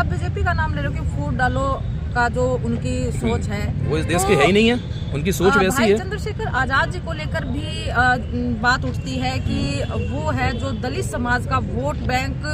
आप बीजेपी का नाम ले रहे हो कि वोट डालो का जो उनकी सोच है वो इस देश की है ही नहीं है, उनकी सोच वैसी है। चंद्रशेखर आजाद जी को लेकर भी बात उठती है कि वो है जो दलित समाज का वोट बैंक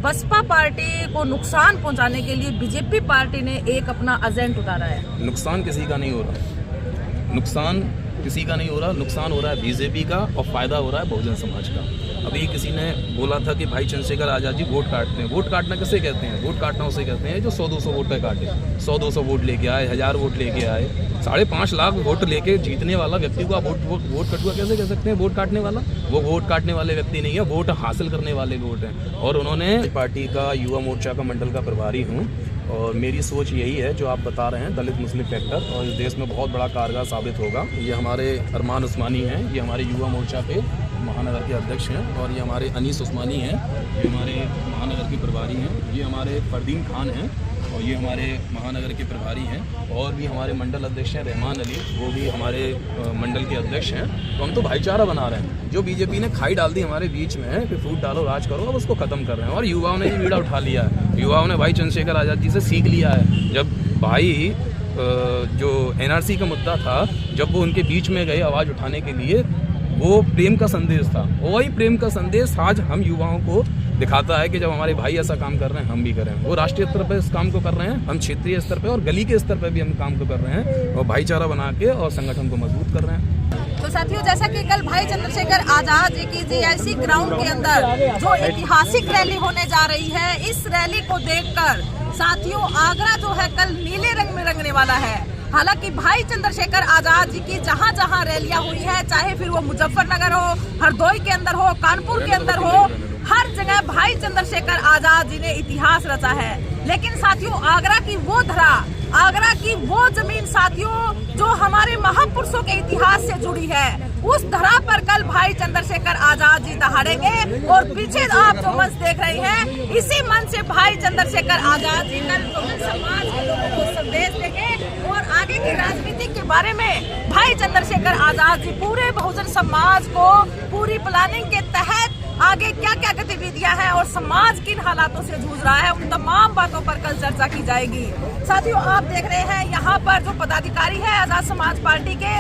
बसपा पार्टी को नुकसान पहुंचाने के लिए बीजेपी पार्टी ने एक अपना एजेंट उतारा है। नुकसान किसी का नहीं हो रहा, नुकसान किसी का नहीं हो रहा, नुकसान हो रहा है बीजेपी का और फायदा हो रहा है बहुजन समाज का। अभी किसी ने बोला था कि भाई चंद्रशेखर आजाद जी वोट काटते हैं। वोट काटना किसे कहते हैं? वोट काटना उसे कहते हैं जो 100-200 वोट पे काटे, 100-200 वोट लेके आए, 1000 वोट लेके आए, 5.5 लाख वोट लेके जीतने वाला व्यक्ति को आप वोट कटुआ कैसे कह सकते हैं? वोट काटने वाला, वो वोट काटने वाले व्यक्ति नहीं है, वोट हासिल करने वाले वोट हैं। और उन्होंने पार्टी का युवा मोर्चा का मंडल का प्रभारी हूँ और मेरी सोच यही है जो आप बता रहे हैं, दलित मुस्लिम फैक्टर, और इस देश में बहुत बड़ा कारगर साबित होगा। ये हमारे अरमान उस्मानी हैं, ये हमारे युवा मोर्चा के महानगर के अध्यक्ष हैं, और ये हमारे अनीस उस्मानी हैं, ये हमारे महानगर के प्रभारी हैं, ये हमारे फरदीन खान हैं और ये हमारे महानगर के प्रभारी हैं, और भी हमारे मंडल अध्यक्ष हैं रहमान अली, वो भी हमारे मंडल के अध्यक्ष हैं। तो हम तो भाईचारा बना रहे हैं। जो बीजेपी ने खाई डाल दी हमारे बीच में कि फूट डालो राज करो, अब उसको खत्म कर रहे हैं। और युवाओं ने ये बीड़ा उठा लिया है, युवाओं ने भाई चंद्रशेखर आजाद जी से सीख लिया है। जब भाई जो एनआरसी का मुद्दा था, जब वो उनके बीच में गए आवाज़ उठाने के लिए, वो प्रेम का संदेश था। वही प्रेम का संदेश आज हम युवाओं को दिखाता है कि जब हमारे भाई ऐसा काम कर रहे हैं हम भी करें। वो राष्ट्रीय स्तर पर इस काम को कर रहे हैं, हम क्षेत्रीय स्तर पर और गली के स्तर पर भी हम काम को कर रहे हैं और भाईचारा बना के और संगठन को मजबूत कर रहे हैं। तो साथियों, जैसा कि कल भाई चंद्रशेखर आजाद जी की जीआईसी ग्राउंड के अंदर जो ऐतिहासिक रैली होने जा रही है, इस रैली को देखकर साथियों आगरा जो है कल नीले रंग में रंगने वाला है। हालांकि भाई चंद्रशेखर आजाद जी की जहां जहां रैलियां हुई है, चाहे फिर वो मुजफ्फरनगर हो, हरदोई के अंदर हो, कानपुर के अंदर हो, हर जगह भाई चंद्रशेखर आजाद जी ने इतिहास रचा है। लेकिन साथियों आगरा की वो धरा, आगरा की वो जमीन साथियों जो हमारे महापुरुषों के इतिहास से जुड़ी है, उस धरा पर कल भाई चंद्रशेखर आजाद जी दहाड़ेंगे। और पीछे आप जो मंच देख रहे हैं, इसी मंच से भाई चंद्रशेखर आजाद जी कल समाज के लोगों को संदेश देंगे और आगे की राजनीति के बारे में भाई चंद्रशेखर आजाद जी पूरे बहुजन समाज को पूरी प्लानिंग के तहत आगे क्या क्या गतिविधियां हैं और समाज किन हालातों से जूझ रहा है, उन तमाम बातों पर कल चर्चा की जाएगी। साथियों आप देख रहे हैं यहाँ पर जो पदाधिकारी है आजाद समाज पार्टी के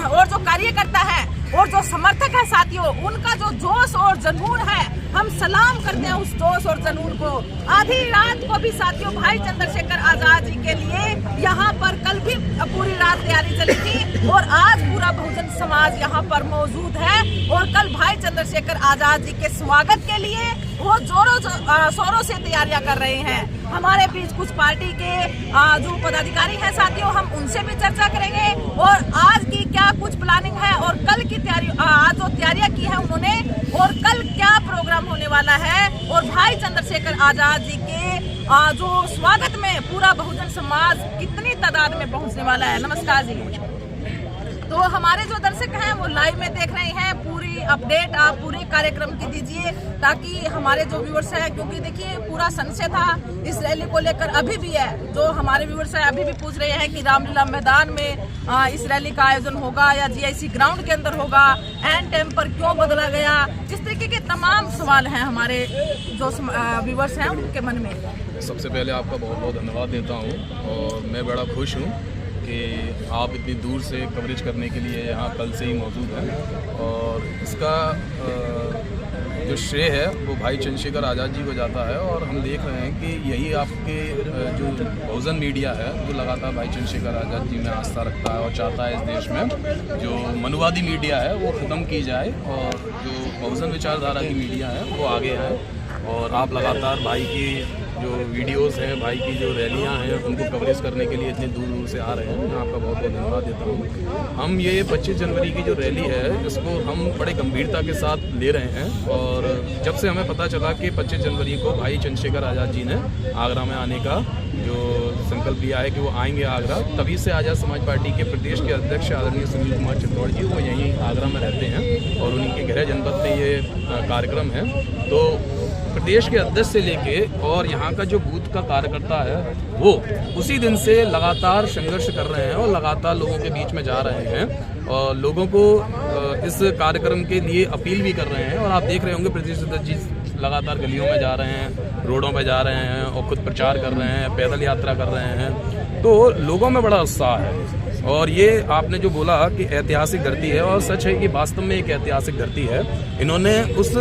और जो कार्यकर्ता है और जो समर्थक है साथियों, उनका जो जोश और जुनून है, हम सलाम करते हैं उस जोश और जुनून को। आधी रात को भी साथियों भाई चंद्रशेखर आजाद जी के लिए यहाँ पर कल भी पूरी रात तैयारी चली थी और आज पूरा बहुजन समाज यहाँ पर मौजूद है। और कल भाई चंद्रशेखर आजाद जी के स्वागत के लिए वो जोरों शोरों से तैयारियां कर रहे हैं। हमारे बीच कुछ पार्टी के जो पदाधिकारी हैं साथियों, हम उनसे भी चर्चा करेंगे और आज की क्या कुछ प्लानिंग है और कल की तैयारी, आज जो तैयारियां की है उन्होंने, और कल क्या प्रोग्राम होने वाला है, और भाई चंद्रशेखर आजाद जी के जो स्वागत में पूरा बहुजन समाज कितनी तादाद में पहुंचने वाला है। नमस्कार जी। तो हमारे जो दर्शक हैं वो लाइव में देख रहे हैं, पूरी अपडेट आप पूरे कार्यक्रम की दीजिए ताकि हमारे जो व्यूअर्स हैं, क्योंकि देखिए पूरा संशय था इस रैली को लेकर, अभी भी है, जो हमारे व्यूअर्स हैं अभी भी पूछ रहे हैं कि रामलीला मैदान में इस रैली का आयोजन होगा या जीआईसी ग्राउंड के अंदर होगा, एंड टाइम पर क्यों बदला गया, इस तरीके के तमाम सवाल हैं हमारे जो व्यूअर्स हैं उनके मन में। सबसे पहले आपका बहुत बहुत धन्यवाद देता हूँ और मैं बड़ा खुश हूँ कि आप इतनी दूर से कवरेज करने के लिए यहाँ कल से ही मौजूद हैं। और इसका जो श्रेय है वो भाई चंद्रशेखर आज़ाद जी को जाता है। और हम देख रहे हैं कि यही आपके जो बहुजन मीडिया है जो लगातार भाई चंद्रशेखर आज़ाद जी में आस्था रखता है और चाहता है इस देश में जो मनुवादी मीडिया है वो ख़त्म की जाए और जो बहुजन विचारधारा की मीडिया है वो आगे आए। और आप लगातार भाई की जो वीडियोस हैं, भाई की जो रैलियां हैं, उनको कवरेज करने के लिए इतने दूर दूर से आ रहे हैं। मैं आपका बहुत बहुत धन्यवाद देता हूँ। हम ये 25 जनवरी की जो रैली है इसको हम बड़े गंभीरता के साथ ले रहे हैं। और जब से हमें पता चला कि 25 जनवरी को भाई चंद्रशेखर आज़ाद जी ने आगरा में आने का जो संकल्प लिया है कि वो आएंगे आगरा, तभी से आज़ाद समाज पार्टी के प्रदेश के अध्यक्ष आदरणीय सुनील कुमार चित्तौड़ जी वो यहीं आगरा में रहते हैं और उन्हीं के गृह जनपद में ये कार्यक्रम है। तो प्रदेश के अध्यक्ष से लेके और यहाँ का जो बूथ का कार्यकर्ता है वो उसी दिन से लगातार संघर्ष कर रहे हैं और लगातार लोगों के बीच में जा रहे हैं और लोगों को इस कार्यक्रम के लिए अपील भी कर रहे हैं। और आप देख रहे होंगे प्रदेश अध्यक्ष जी लगातार गलियों में जा रहे हैं, रोडों पे जा रहे हैं और खुद प्रचार कर रहे हैं, पैदल यात्रा कर रहे हैं, तो लोगों में बड़ा उत्साह है। और ये आपने जो बोला कि ऐतिहासिक धरती है, और सच है कि वास्तव में एक ऐतिहासिक धरती है। इन्होंने उस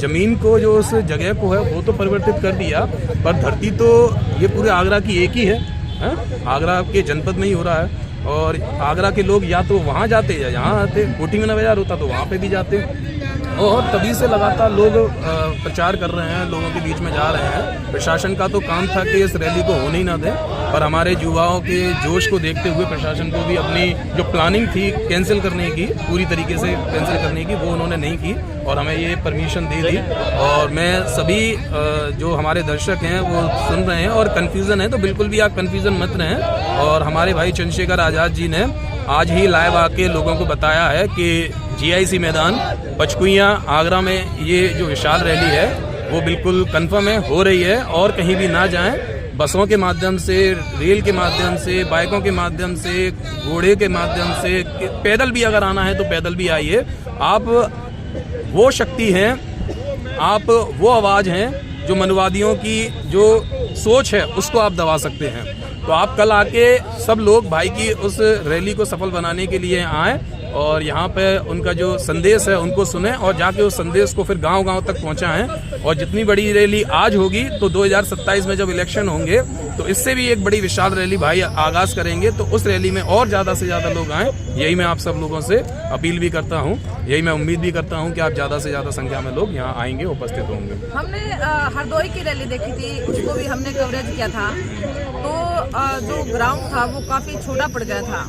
ज़मीन को, जो उस जगह को है, वो तो परिवर्तित कर दिया, पर धरती तो ये पूरे आगरा की एक ही है, आगरा के जनपद में ही हो रहा है। और आगरा के लोग या तो वहाँ जाते या यहाँ आते, कोठी में बाजार होता तो वहाँ पे भी जाते, और तभी से लगातार लोग प्रचार कर रहे हैं, लोगों के बीच में जा रहे हैं। प्रशासन का तो काम था कि इस रैली को होने ही ना दें, पर हमारे युवाओं के जोश को देखते हुए प्रशासन को भी अपनी जो प्लानिंग थी कैंसिल करने की, पूरी तरीके से कैंसिल करने की, वो उन्होंने नहीं की और हमें ये परमिशन दे दी। और मैं सभी जो हमारे दर्शक हैं वो सुन रहे हैं और कन्फ्यूज़न है, तो बिल्कुल भी आप कन्फ्यूज़न मत रहें। और हमारे भाई चंद्रशेखर आज़ाद जी ने आज ही लाइव आके लोगों को बताया है कि GIC मैदान पचकुइयाँ आगरा में ये जो विशाल रैली है वो बिल्कुल कंफर्म है, हो रही है, और कहीं भी ना जाएं। बसों के माध्यम से, रेल के माध्यम से, बाइकों के माध्यम से, घोड़े के माध्यम से, पैदल भी अगर आना है तो पैदल भी आइए। आप वो शक्ति हैं, आप वो आवाज़ हैं जो मनवादियों की जो सोच है उसको आप दबा सकते हैं। तो आप कल आके सब लोग भाई की उस रैली को सफल बनाने के लिए आएँ और यहाँ पे उनका जो संदेश है उनको सुने और जाके उस संदेश को फिर गांव-गांव तक पहुँचाएं। और जितनी बड़ी रैली आज होगी तो 2027 में जब इलेक्शन होंगे तो इससे भी एक बड़ी विशाल रैली भाई आगाज़ करेंगे, तो उस रैली में और ज़्यादा से ज़्यादा लोग आएँ। यही मैं आप सब लोगों से अपील भी करता हूँ, यही मैं उम्मीद भी करता हूँ कि आप ज़्यादा से ज़्यादा संख्या में लोग यहाँ आएंगे, उपस्थित होंगे। हमने हरदोई की रैली देखी थी, उसको भी हमने कवरेज किया था, तो जो ग्राउंड था वो काफ़ी छोटा पड़ गया था।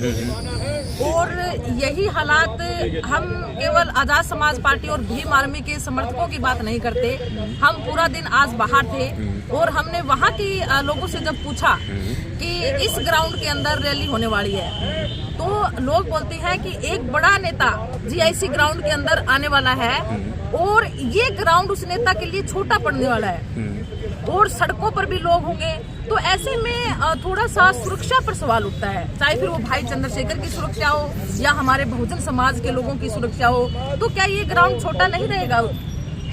और यही हालात हम केवल आज़ाद समाज पार्टी और भीम आर्मी के समर्थकों की बात नहीं करते, हम पूरा दिन आज बाहर थे और हमने वहाँ की लोगों से जब पूछा कि इस ग्राउंड के अंदर रैली होने वाली है, तो लोग बोलते हैं कि एक बड़ा नेता GIC ग्राउंड के अंदर आने वाला है और ये ग्राउंड उस नेता के लिए छोटा पड़ने वाला है और सड़कों पर भी लोग होंगे। तो ऐसे में थोड़ा सा सुरक्षा पर सवाल उठता है, चाहे फिर वो भाई चंद्रशेखर की सुरक्षा हो या हमारे बहुजन समाज के लोगों की सुरक्षा हो, तो क्या ये ग्राउंड छोटा नहीं रहेगा?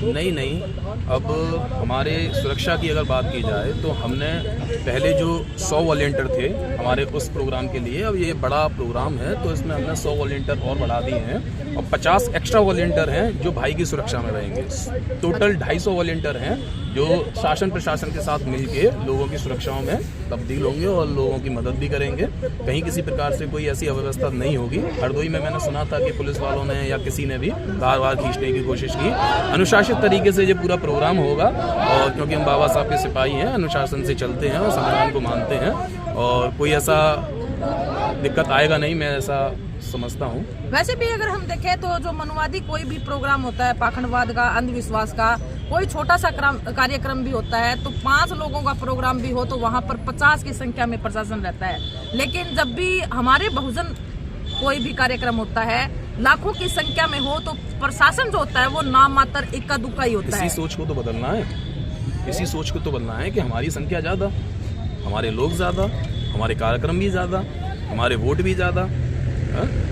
नहीं, अब हमारे सुरक्षा की अगर बात की जाए तो हमने पहले जो 100 वॉलंटियर थे हमारे उस प्रोग्राम के लिए, अब ये बड़ा प्रोग्राम है तो इसमें हमने 100 वॉलंटियर और बढ़ा दिए हैं और 50 एक्स्ट्रा वॉलंटियर हैं जो भाई की सुरक्षा में रहेंगे। टोटल 250 वॉलंटियर हैं जो शासन प्रशासन के साथ मिलके लोगों की सुरक्षाओं में तब्दील होंगे और लोगों की मदद भी करेंगे। कहीं किसी प्रकार से कोई ऐसी अव्यवस्था नहीं होगी। हरदोई में मैंने सुना था कि पुलिस वालों ने या किसी ने भी बार खींचने की कोशिश की। अनुशासित तरीके से ये पूरा प्रोग्राम होगा और क्योंकि हम बाबा साहब के सिपाही हैं, अनुशासन से चलते हैं और संविधान को मानते हैं और कोई ऐसा दिक्कत आएगा नहीं, मैं ऐसा समझता हूँ। वैसे भी अगर हम देखें तो जो मनुवादी कोई भी प्रोग्राम होता है, पाखंडवाद का, अंधविश्वास का, कोई छोटा सा कार्यक्रम भी होता है तो 5 लोगों का प्रोग्राम भी हो तो वहाँ पर 50 की संख्या में प्रशासन रहता है। लेकिन जब भी हमारे बहुजन कोई भी कार्यक्रम होता है, लाखों की संख्या में हो तो प्रशासन जो होता है वो नाम मात्र इक्का दुक्का ही होता है। इसी सोच को तो बदलना है, इसी सोच को तो बदलना है कि हमारी संख्या ज़्यादा, हमारे लोग ज़्यादा, हमारे कार्यक्रम भी ज़्यादा, हमारे वोट भी ज़्यादा।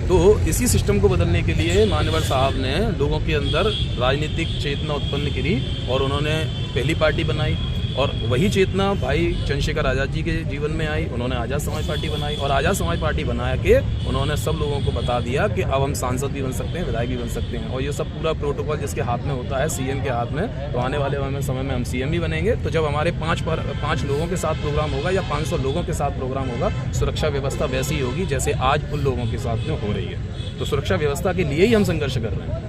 तो इसी सिस्टम को बदलने के लिए मान्यवर साहब ने लोगों के अंदर राजनीतिक चेतना उत्पन्न करी और उन्होंने पहली पार्टी बनाई और वही चेतना भाई चंद्रशेखर आज़ाद जी के जीवन में आई। उन्होंने आज़ाद समाज पार्टी बनाई और आज़ाद समाज पार्टी बना के उन्होंने सब लोगों को बता दिया कि अब हम सांसद भी बन सकते हैं, विधायक भी बन सकते हैं। और ये सब पूरा प्रोटोकॉल जिसके हाथ में होता है, CM के हाथ में, तो आने वाले समय में हम CM भी बनेंगे। तो जब हमारे 5 लोगों के साथ प्रोग्राम होगा या 500 लोगों के साथ प्रोग्राम होगा, सुरक्षा व्यवस्था वैसी ही होगी जैसे आज उन लोगों के साथ में हो रही है। तो सुरक्षा व्यवस्था के लिए ही हम संघर्ष कर रहे हैं,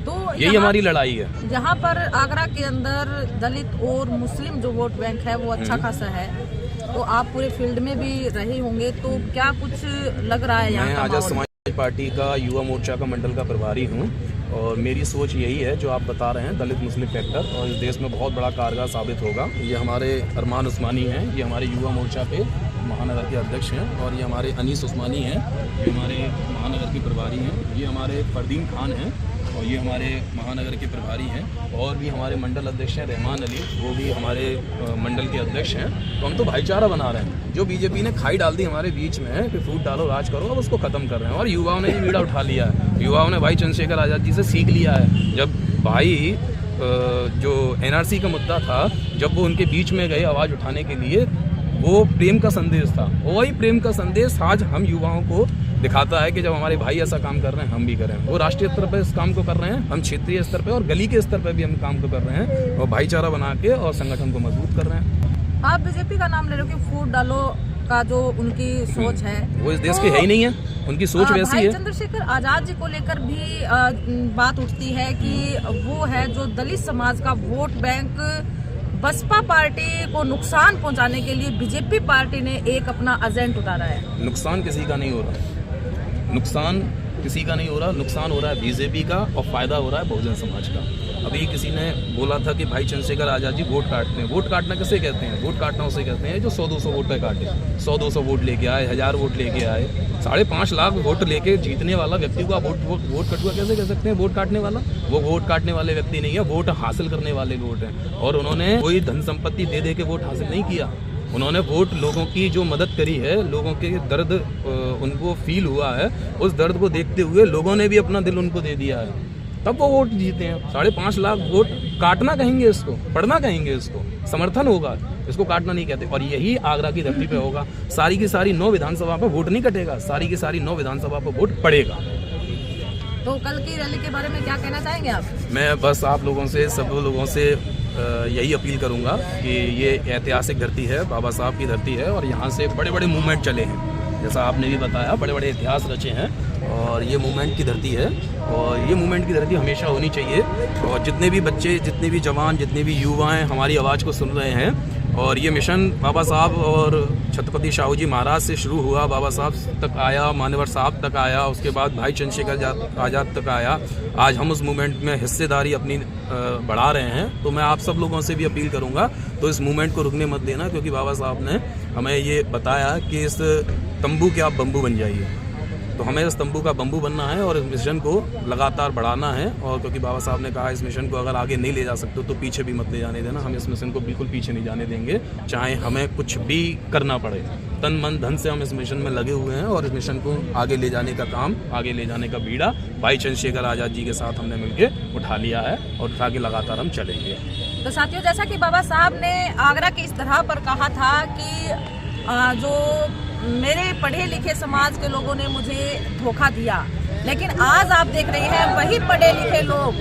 तो यही हमारी लड़ाई है। जहाँ पर आगरा के अंदर दलित और मुस्लिम जो वोट बैंक है वो अच्छा खासा है, तो आप पूरे फील्ड में भी रहे होंगे, तो क्या कुछ लग रहा है? मैं आज़ाद समाज पार्टी का युवा मोर्चा का मंडल का प्रभारी हूँ और मेरी सोच यही है जो आप बता रहे हैं, दलित मुस्लिम फैक्टर, और इस देश में बहुत बड़ा कारगर साबित होगा। ये हमारे अरमान उस्मानी हैं, ये हमारे युवा मोर्चा पे महानगर के अध्यक्ष हैं, और ये हमारे अनीस उस्मानी हैं, ये हमारे महानगर के प्रभारी हैं, ये हमारे फरदीन खान हैं और ये हमारे महानगर के प्रभारी हैं, और भी हमारे मंडल अध्यक्ष हैं रहमान अली, वो भी हमारे मंडल के अध्यक्ष हैं। तो हम तो भाईचारा बना रहे हैं। जो बीजेपी ने खाई डाल दी हमारे बीच में कि फूट डालो राज करो, अब उसको ख़त्म कर रहे हैं और युवाओं ने ये बीड़ा उठा लिया है। युवाओं ने भाई चंद्रशेखर आज़ाद जी से सीख लिया है। जब भाई जो NRC का मुद्दा था, जब वो उनके बीच में गए आवाज़ उठाने के लिए, वो प्रेम का संदेश था। वही प्रेम का संदेश आज हम युवाओं को दिखाता है कि जब हमारे भाई ऐसा काम कर रहे हैं हम भी करें। वो राष्ट्रीय स्तर पर इस काम को कर रहे हैं, हम क्षेत्रीय स्तर पर और गली के स्तर पर भी हम काम को कर रहे हैं और भाईचारा बना के और संगठन को मजबूत कर रहे हैं। आप बीजेपी का नाम ले रहे हो कि फूट डालो का जो उनकी सोच है वो इस देश की है ही नहीं है, उनकी सोच वैसी है। भाई चंद्रशेखर आजाद जी को लेकर भी बात उठती है कि वो है जो दलित समाज का वोट बैंक बसपा पार्टी को नुकसान पहुंचाने के लिए बीजेपी पार्टी ने एक अपना एजेंट उतारा है। नुकसान किसी का नहीं हो रहा, नुकसान किसी का नहीं हो रहा, नुकसान हो रहा है बीजेपी का और फायदा हो रहा है बहुजन समाज का। अभी किसी ने बोला था कि भाई चंद्रशेखर आजाद जी वोट काटते हैं। वोट काटना किसे कहते हैं? वोट काटना उसे कहते हैं जो 100-200 वोट पे काटे, 100-200 वोट लेके आए, 1000 वोट लेके आए, 5.5 लाख वोट लेके जीतने वाला व्यक्ति को आप वोट कटुआ कैसे कह सकते हैं? वोट काटने वाला, वो वोट काटने वाले व्यक्ति नहीं है, वोट हासिल करने वाले वोट हैं। और उन्होंने कोई धन संपत्ति दे दे के वोट हासिल नहीं किया, उन्होंने वोट लोगों की जो मदद करी है, लोगों के दर्द उनको फील हुआ है, उस दर्द को देखते हुए लोगों ने भी अपना दिल उनको दे दिया है, तब वो वोट जीते हैं। 5.5 लाख वोट काटना कहेंगे इसको, पढ़ना कहेंगे इसको, समर्थन होगा, इसको काटना नहीं कहते। और यही आगरा की धरती पे होगा। सारी की सारी 9 विधानसभा पर वोट नहीं कटेगा, सारी की सारी 9 विधानसभा पर वोट पड़ेगा। तो कल की रैली के बारे में क्या कहना चाहेंगे आप? मैं बस आप लोगों से, सब लोगों से यही अपील करूंगा कि ये ऐतिहासिक धरती है, बाबा साहब की धरती है और यहाँ से बड़े बड़े मूवमेंट चले हैं, जैसा आपने भी बताया, बड़े बड़े इतिहास रचे हैं और ये मूवमेंट की धरती है और ये मूवमेंट की धरती हमेशा होनी चाहिए। और जितने भी बच्चे, जितने भी जवान, जितने भी युवाएं हमारी आवाज़ को सुन रहे हैं, और ये मिशन बाबा साहब और छत्रपति शाहू जी महाराज से शुरू हुआ, बाबा साहब तक आया, मान्यवर साहब तक आया, उसके बाद भाई चंद्रशेखर आज़ाद तक आया। आज हम उस मूवमेंट में हिस्सेदारी अपनी बढ़ा रहे हैं। तो मैं आप सब लोगों से भी अपील करूंगा, तो इस मूवमेंट को रुकने मत देना, क्योंकि बाबा साहब ने हमें ये बताया कि इस तंबू के आप बम्बू बन जाइए। तो हमें इस तंबू का बम्बू बनना है और इस मिशन को लगातार बढ़ाना है। और क्योंकि बाबा साहब ने कहा इस मिशन को अगर आगे नहीं ले जा सकते तो पीछे भी मत ले जाने देना। हम इस मिशन को बिल्कुल पीछे नहीं जाने देंगे, चाहे हमें कुछ भी करना पड़े। तन मन धन से हम इस मिशन में लगे हुए हैं और इस मिशन को आगे ले जाने का काम, आगे ले जाने का बीड़ा भाई चंद्रशेखर आज़ाद जी के साथ हमने मिलकर उठा लिया है और उठा के लगातार हम चलेंगे। तो साथियों, जैसा कि बाबा साहब ने आगरा के इस तरह पर कहा था कि जो मेरे पढ़े लिखे समाज के लोगों ने मुझे धोखा दिया, लेकिन आज आप देख रहे हैं वही पढ़े लिखे लोग,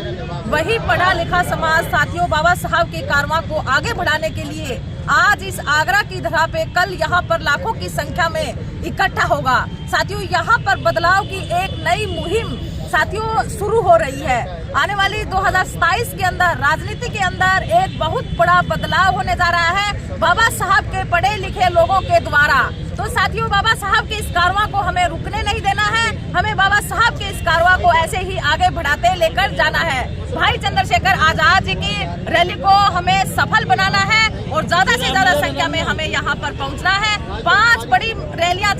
वही पढ़ा लिखा समाज साथियों बाबा साहब के कारवां को आगे बढ़ाने के लिए आज इस आगरा की धरा पे कल यहाँ पर लाखों की संख्या में इकट्ठा होगा। साथियों, यहाँ पर बदलाव की एक नई मुहिम साथियों शुरू हो रही है। आने वाली 2027 के अंदर राजनीति के अंदर एक बहुत बड़ा बदलाव होने जा रहा है बाबा साहब के पढ़े लिखे लोगों के द्वारा। तो साथियों, बाबा साहब के इस कारवां को हमें रुकने नहीं देना है, हमें बाबा साहब के इस कारवां को ऐसे ही आगे बढ़ाते लेकर जाना है। भाई चंद्रशेखर आजाद जी की रैली को हमें सफल बनाना है और ज्यादा से ज्यादा संख्या में हमें यहाँ पर पहुँचना है। 5 बड़ी रैलियां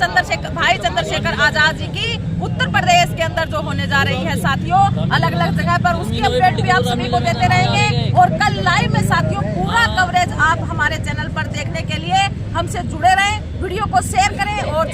भाई चंद्रशेखर आजाद जी की उत्तर प्रदेश के अंदर जो होने जा रही है साथियों, अलग अलग जगह पर, उसकी अपडेट भी आप सभी को देते रहेंगे। और कल लाइव में साथियों पूरा कवरेज आप हमारे चैनल पर देखने के लिए हमसे जुड़े रहें, वीडियो को शेयर करें और